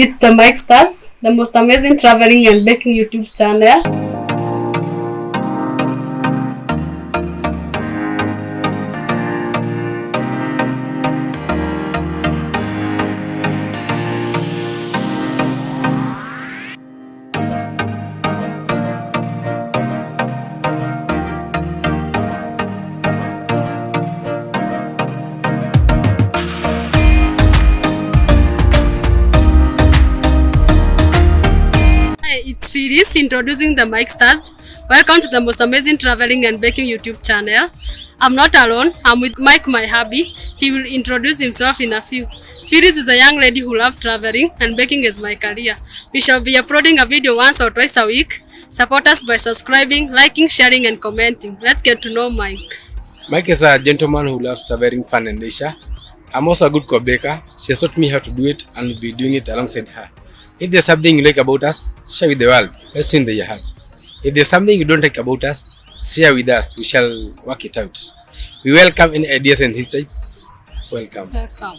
It's the Mikestars, the most amazing traveling and baking YouTube channel. It's Firis introducing the Mikestars. Welcome to the most amazing traveling and baking YouTube channel. I'm not alone. I'm with Mike, my hubby. He will introduce himself in a few. Firis is a young lady who loves traveling and baking is my career. We shall be uploading a video once or twice a week. Support us by subscribing, liking, sharing and commenting. Let's get to know Mike. Mike is a gentleman who loves traveling, fun and leisure. I'm also a good co-baker. She has taught me how to do it and will be doing it alongside her. If there's something you like about us, share with the world. Let's win your heart. If there's something you don't like about us, share with us. We shall work it out. We welcome any ideas and insights. Welcome. Welcome.